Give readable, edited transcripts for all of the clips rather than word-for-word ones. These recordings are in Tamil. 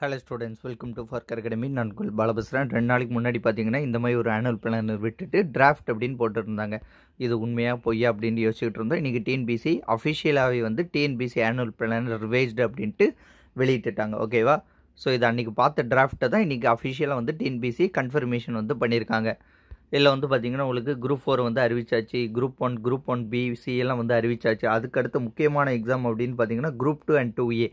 ஹலோ ஸ்டூடெண்ட்ஸ், வெல்கம் டு ஃபார்க்கர் அகாடமி. நான் உங்கள் பாலபஸ்ரன். 2 நாளைக்கு முன்னாடி பார்த்தீங்கன்னா இந்த மாதிரி ஒரு ஆனுவல் பிளானர் விட்டுட்டு டிராஃப்ட் அப்படின்னு போட்டுருந்தாங்க. இது உண்மையாக பொய்யா அப்படின்னு யோசிச்சுட்டு இருந்தோம். இன்றைக்கி டிஎன்பிசி அஃபிஷியலாகவே வந்து டிஎன்பிசி ஆனுவல் பிளானர் ரிவைஸ்டு அப்படின்ட்டு வெளியிட்டுட்டாங்க. ஓகேவா? ஸோ இது அன்றைக்கி பார்த்த டிராஃப்ட்டை தான் இன்றைக்கி அஃபிஷியலாக வந்து டிஎன்பிசி கன்ஃபர்மேஷன் வந்து பண்ணியிருக்காங்க. இதில் வந்து பார்த்திங்கன்னா உங்களுக்கு குரூப் 4 வந்து அறிவிச்சாச்சு, குரூப் 1, குரூப் 1B, C எல்லாம் வந்து அறிவிச்சாச்சு. அதுக்கடுத்து முக்கியமான எக்ஸாம் அப்படின்னு பார்த்தீங்கன்னா குரூப் 2 and 2A.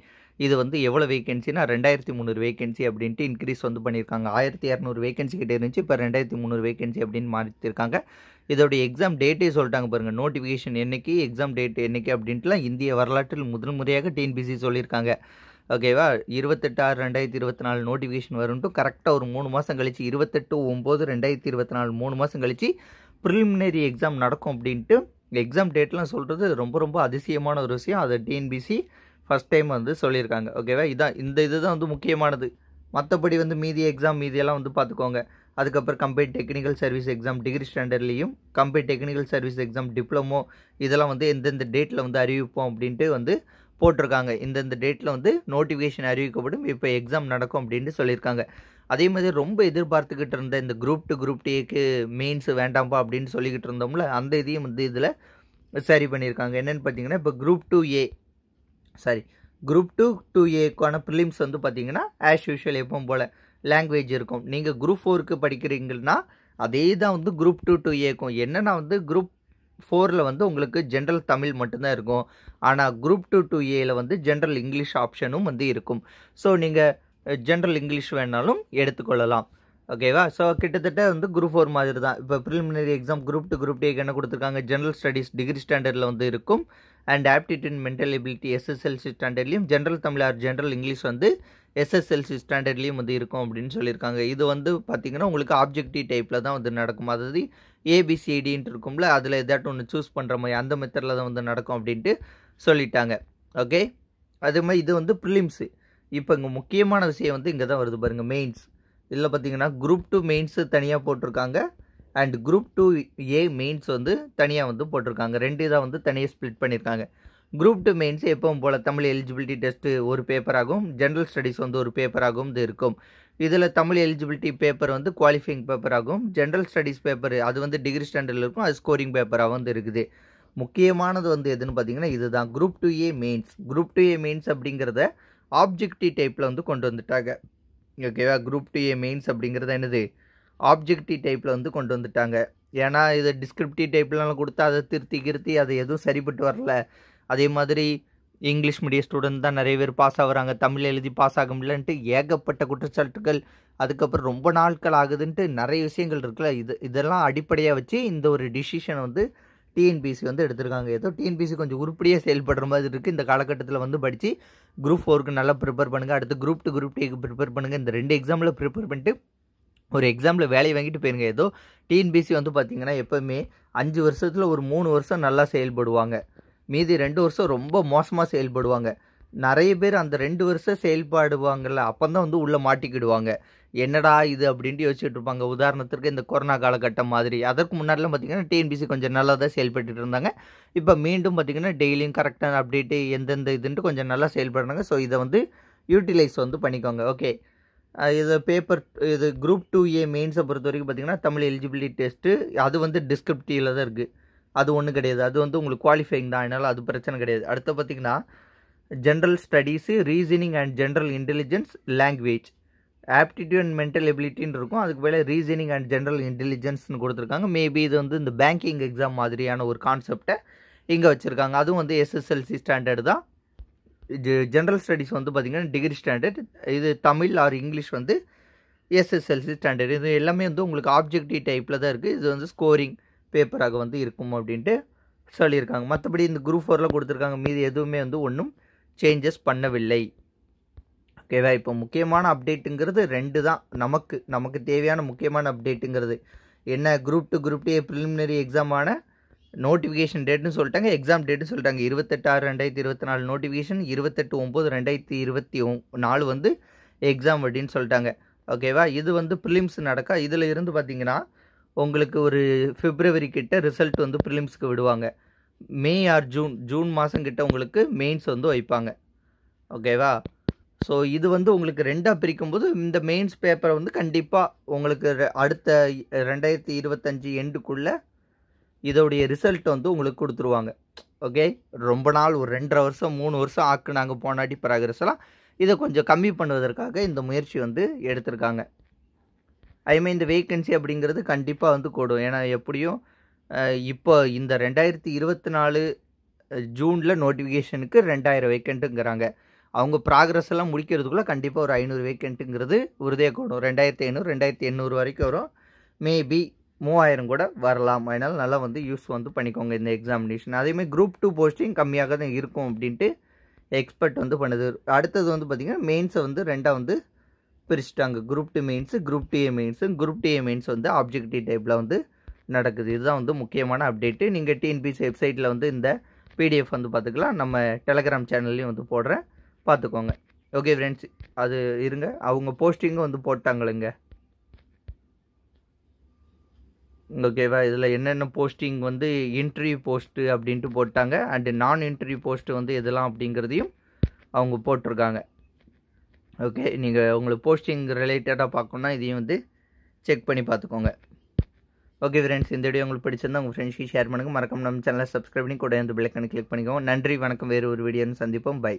இது வந்து எவ்வளோ வேகன்சினா 2300 வேகன்சி அப்படின்ட்டு இன்க்ரீஸ் வந்து பண்ணியிருக்காங்க. 1200 வேகன்சி கிட்டே இருந்துச்சு, இப்போ 2300 வேகன்சி அப்படின்னு மாற்றிருக்காங்க. இதோடைய எக்ஸாம் டேட்டே சொல்லிட்டாங்க பாருங்கள். நோட்டிஃபிகேஷன் என்னைக்கு, எக்ஸாம் டேட் என்னைக்கு அப்படின்ட்டுலாம் இந்திய வரலாற்றில் முதல் முறையாக டிஎன்பிசி சொல்லியிருக்காங்க. ஓகேவா? 28/6/2024 நோட்டிஃபிகேஷன் வரும்ட்டு கரெக்டாக ஒரு 3 மாதம் கழிச்சு 28/9/2024 3 மாதம் கழிச்சு ப்ரிலிமினரி எக்ஸாம் நடக்கும் அப்படின்ட்டு எக்ஸாம் டேட்லாம் சொல்கிறது ரொம்ப ரொம்ப அதிசயமான ஒரு விஷயம். அதை டிஎன்பிசி ஃபஸ்ட் டைம் வந்து சொல்லியிருக்காங்க. ஓகேவா? இதுதான் வந்து முக்கியமானது. மற்றபடி வந்து மீதி எக்ஸாம் மீதியெல்லாம் வந்து பார்த்துக்கோங்க. அதுக்கப்புறம் combined technical service exam degree ஸ்டாண்டர்ட்லேயும், combined technical service exam diploma, இதெல்லாம் வந்து எந்தெந்த டேட்டில் வந்து அறிவிப்போம் அப்படின்ட்டு வந்து போட்டிருக்காங்க. இந்தந்த டேட்டில் வந்து நோட்டிஃபிகேஷன் அறிவிக்கப்படும், இப்போ எக்ஸாம் நடக்கும் அப்படின்ட்டு சொல்லியிருக்காங்க. அதே மாதிரி ரொம்ப எதிர்பார்த்துக்கிட்டு இருந்த இந்த குரூப் 2 குரூப் டேக்கு மெயின்ஸ் வேண்டாம்ப்பா அப்படின்னு சொல்லிக்கிட்டு இருந்தோம்ல, அந்த இதையும் வந்து இதில் சரி பண்ணியிருக்காங்க. என்னென்னு பார்த்தீங்கன்னா, இப்போ குரூப் 2A2Aக்கான ப்ரிலிம்ஸ் வந்து பார்த்தீங்கன்னா ஆஸ் யூஷுவல் எப்பவும் போல் லாங்குவேஜ் இருக்கும். நீங்கள் குரூப் 4க்கு படிக்கிறீங்கன்னா அதே தான் வந்து குரூப் 2A என்னென்னா வந்து குரூப் 4ல் வந்து உங்களுக்கு ஜென்ரல் தமிழ் மட்டும்தான் இருக்கும். ஆனால் குரூப் 2A வந்து ஜென்ரல் இங்கிலீஷ் ஆப்ஷனும் வந்து இருக்கும். ஸோ நீங்கள் ஜென்ரல் இங்கிலீஷ் வேணாலும் எடுத்துக்கொள்ளலாம். ஓகேவா? ஸோ கிட்டத்தட்ட வந்து குரூப் 4 மாதிரி தான். இப்போ ப்ரிலிமினரி எக்ஸாம் குரூப் 2 குரூப் டேக்கு என்ன கொடுத்துருக்காங்க, ஜென்ரல் ஸ்டடீஸ் டிகிரி ஸ்டாண்டர்டில் வந்து இருக்கும், and aptitude mental ability SSLC ஸ்டாண்டர்ட்லேயும், general Tamil or general English வந்து எஸ்எஸ்எல்சி ஸ்டாண்டர்ட்லேயும் வந்து இருக்கும் அப்படின்னு சொல்லியிருக்காங்க. இது வந்து பார்த்திங்கன்னா உங்களுக்கு ஆப்ஜெக்டிவ் டைப்பில் தான் வந்து நடக்கும். அதாவது ஏபிசிடின்ட்டு இருக்கும்ல, அதில் ஏதாட்டும் ஒன்று சூஸ் பண்ணுற மாதிரி அந்த மெத்தடில் தான் வந்து நடக்கும் அப்படின்ட்டு சொல்லிட்டாங்க. ஓகே, அதே மாதிரி இது வந்து ப்ரிலிம்ஸு. இப்போ இங்கே முக்கியமான விஷயம் வந்து இங்கே தான் வருது பாருங்கள், மெயின்ஸ். இதில் பார்த்தீங்கன்னா குரூப் 2 மெயின்ஸு தனியாக போட்டிருக்காங்க, அண்ட் குரூப் 2A மெயின்ஸ் வந்து தனியாக வந்து போட்டிருக்காங்க. 2 இதாக வந்து தனியாக ஸ்ப்ளிட் பண்ணியிருக்காங்க. குரூப் 2 மெயின்ஸ் எப்பவும் போல் தமிழ் எலிஜிபிலிட்டி டெஸ்ட்டு ஒரு பேப்பராகவும், ஜென்ரல் ஸ்டடீஸ் வந்து ஒரு பேப்பராகவும் இது இருக்கும். இதில் தமிழ் எலிஜிபிலிட்டி பேப்பர் வந்து குவாலிஃபைங் பேப்பராகவும், ஜென்ரல் ஸ்டடீஸ் பேப்பர் அது வந்து டிகிரி ஸ்டாண்டர்டில் இருக்கும், அது ஸ்கோரிங் பேப்பராக வந்து இருக்குது. முக்கியமானது வந்து எதுன்னு பார்த்தீங்கன்னா இதுதான், group 2A mains. Group 2A mains அப்படிங்கிறத ஆப்ஜெக்டிவ் டைப்பில் வந்து கொண்டு வந்துட்டாங்க. ஓகேவா? குரூப் 2A மெயின்ஸ் அப்படிங்கிறது என்னது, ஆப்ஜெக்டிவ் டைப்பில் வந்து கொண்டு வந்துட்டாங்க. ஏன்னா இதை டிஸ்கிரிப்டிவ் டைப்லாம் கொடுத்தா அதை திருத்தி அதை எதுவும் சரிப்பட்டு வரல. அதே மாதிரி இங்கிலீஷ் மீடியம் ஸ்டூடெண்ட் தான் நிறைய பேர் பாஸ் ஆகுறாங்க, தமிழ் எழுதி பாஸ் ஆக முடியலன்ட்டு ஏகப்பட்ட குற்றச்சாட்டுகள், அதுக்கப்புறம் ரொம்ப நாட்கள் ஆகுதுன்ட்டு நிறைய விஷயங்கள் இருக்குல்ல. இதெல்லாம் அடிப்படையாக வச்சு இந்த ஒரு டிசிஷன் வந்து டிஎன்பிசி வந்து எடுத்திருக்காங்க. ஏதோ டிஎன்பிசி கொஞ்சம் உருப்படியாக செயல்படுற மாதிரி இருக்குது. இந்த காலகட்டத்தில் வந்து படித்து குரூப் 4க்கு நல்லா ப்ரிப்பேர் பண்ணுங்கள், அடுத்து குரூப் 2 குரூப் டேக்கு ப்ரிப்பேர் பண்ணுங்கள். இந்த 2 எக்ஸாமில் ப்ரிப்பேர் பண்ணிட்டு ஒரு எக்ஸாமில் வேலையை வாங்கிட்டு போயிருங்க. ஏதோ டிஎன்பிசி வந்து பார்த்திங்கன்னா எப்போவுமே 5 வருஷத்தில் ஒரு 3 வருஷம் நல்லா செயல்படுவாங்க, மீதி 2 வருஷம் ரொம்ப மோசமாக செயல்படுவாங்க. நிறைய பேர் அந்த 2 வருஷம் செயல்படுவாங்கள்ல, அப்போ தான் வந்து உள்ளே மாட்டிக்கிடுவாங்க. என்னடா இது அப்படின்ட்டு யோசிச்சுட்டு இருப்பாங்க. உதாரணத்திற்கு இந்த கொரோனா காலகட்டம் மாதிரி. அதற்கு முன்னாடிலாம் பார்த்திங்கன்னா டிஎன்பிசி கொஞ்சம் நல்லா தான் செயல்பட்டு இருந்தாங்க. இப்போ மீண்டும் பார்த்திங்கன்னா டெய்லியும் கரெக்டான அப்டேட்டு எந்தெந்த இதுன்ட்டு கொஞ்சம் நல்லா செயல்படுறாங்க. ஸோ இதை வந்து யூட்டிலைஸ் வந்து பண்ணிக்கோங்க. ஓகே, இது குரூப் 2A மெயின்ஸை பொறுத்த வரைக்கும் பார்த்திங்கன்னா தமிழ் எலிஜிபிலிட்டி டெஸ்ட்டு அது வந்து டிஸ்கிரிப்டிவில் தான் இருக்குது. அது ஒன்றும் கிடையாது, அது வந்து உங்களுக்கு குவாலிஃபைங் தான், அதனால் அது பிரச்சனை கிடையாது. அடுத்து பார்த்திங்கன்னா general studies, reasoning and general intelligence, language, aptitude and mental எபிலிட்டின்னு இருக்கும். அதுக்கு மேலே ரீசனிங் அண்ட் ஜென்ரல் இன்டெலிஜென்ஸ்னு கொடுத்துருக்காங்க. மேபி இது வந்து இந்த பேங்கிங் எக்ஸாம் மாதிரியான ஒரு கான்செப்டை இங்கே வச்சுருக்காங்க. அதுவும் வந்து எஸ்எஸ்எல்சி ஸ்டாண்டர்டு தான். ஜென்ரல் ஸ்டடீஸ் வந்து பார்த்திங்கன்னா டிகிரி ஸ்டாண்டர்ட், இது தமிழ் ஆர் இங்கிலீஷ் வந்து எஸ்எஸ்எல்சி ஸ்டாண்டர்ட். இது எல்லாமே வந்து உங்களுக்கு ஆப்ஜெக்டிவ் டைப்பில் தான் இருக்குது. இது வந்து ஸ்கோரிங் பேப்பராக வந்து இருக்கும் அப்படின்ட்டு சொல்லியிருக்காங்க. மற்றபடி இந்த குரூப் 4ல் கொடுத்துருக்காங்க, மீது எதுவுமே வந்து ஒன்றும் சேஞ்சஸ் பண்ணவில்லை. ஓகேவா? இப்போ முக்கியமான அப்டேட்டுங்கிறது 2 தான். நமக்கு தேவையான முக்கியமான அப்டேட்டுங்கிறது என்ன, குரூப் 2 குரூப் டே ப்ரிலிமினரி எக்ஸாமான நோட்டிஃபிகேஷன் டேட்னு சொல்லிட்டாங்க, எக்ஸாம் டேட்னு சொல்லிட்டாங்க. 28/6/2024 நோட்டிஃபிகேஷன், 28/9/2024 வந்து எக்ஸாம் அப்படின்னு சொல்லிட்டாங்க. ஓகேவா? இது வந்து ப்ரிலிம்ஸ் நடக்க, இதில் இருந்து பார்த்திங்கன்னா உங்களுக்கு ஒரு பிப்ரவரி கிட்ட ரிசல்ட் வந்து ப்ரிலிம்ஸ்க்கு விடுவாங்க. மே ஆர் ஜூன் மாதம் கிட்ட உங்களுக்கு மெயின்ஸ் வந்து வைப்பாங்க. ஓகேவா? ஸோ இது வந்து உங்களுக்கு 2ஆ பிரிக்கும்போது இந்த மெயின்ஸ் பேப்பரை வந்து கண்டிப்பாக உங்களுக்கு அடுத்த 2025 எண்டுக்குள்ளே இதோடைய ரிசல்ட் வந்து உங்களுக்கு கொடுத்துருவாங்க. ஓகே, ரொம்ப நாள் ஒரு 2.5 வருஷம் 3 வருஷம் ஆக்குனாங்க போனாடி ப்ராக்ரஸ்லாம். இதை கொஞ்சம் கம்மி பண்ணுவதற்காக இந்த முயற்சி வந்து எடுத்திருக்காங்க. ஐ மீன் இந்த வேக்கன்சி அப்படிங்கிறது கண்டிப்பாக வந்து கூடும். ஏன்னா எப்படியும் இப்போ இந்த 2024 ஜூனில் நோட்டிஃபிகேஷனுக்கு 2000 வேக்கண்ட்டுங்கிறாங்க. அவங்க ப்ராக்ரஸ் எல்லாம் முடிக்கிறதுக்குள்ளே கண்டிப்பாக ஒரு 500 வேக்கண்ட்டுங்கிறது உறுதியாக கூடும். 2500 2800 வரைக்கும் வரும். மேபி 3000 கூட வரலாம். அதனால் நல்லா வந்து யூஸ் வந்து பண்ணிக்கோங்க இந்த எக்ஸாமினேஷன். அதேமாதிரி குரூப் 2 போஸ்டிங் கம்மியாக தான் இருக்கும் அப்படின்ட்டு எக்ஸ்பெக்ட் வந்து பண்ணுது. அடுத்தது வந்து பார்த்திங்கன்னா மெயின்ஸை வந்து 2ஆக வந்து பிரிச்சுட்டாங்க. Group 2 mains, group 2A mains. Group 2A mains வந்து ஆப்ஜெக்டிவ் டைப்பில் வந்து நடக்குது. இதுதான் வந்து முக்கியமான அப்டேட்டு. நீங்கள் டிஎன்பிசி வெப்சைட்டில் வந்து இந்த பிடிஎஃப் வந்து பார்த்துக்கலாம். நம்ம டெலகிராம் சேனல்லையும் வந்து போடுறேன், பார்த்துக்கோங்க. ஓகே ஃப்ரெண்ட்ஸ், அது இருங்க, அவங்க போஸ்டிங்கும் வந்து போட்டாங்களுங்க. ஓகேவா, இதில் என்னென்ன போஸ்டிங் வந்து இன்டர்வியூ போஸ்ட்டு அப்படின்ட்டு போட்டாங்க. அண்டு நான் இன்டர்வியூ போஸ்ட்டு வந்து எதெல்லாம் அப்படிங்கிறதையும் அவங்க போட்டிருக்காங்க. ஓகே, நீங்கள் உங்களுக்கு போஸ்டிங் ரிலேட்டடாக பார்க்கணுன்னா இதையும் வந்து செக் பண்ணி பார்த்துக்கோங்க. ஓகே ஃப்ரெண்ட்ஸ், இந்த வீடியோ உங்களுக்கு பிடிச்சிருந்தா உங்கள் ஃப்ரெண்ட்ஸ்க்கு ஷேர் பண்ணுங்கள். மறக்காம நம்ம சேனலை சப்ஸ்கிரைப் பண்ணி கூட வந்து பெல் ஐகானை கிளிக் பண்ணிக்கோங்க. நன்றி, வணக்கம். வேறு ஒரு வீடியோன்னு சந்திப்போம். பை.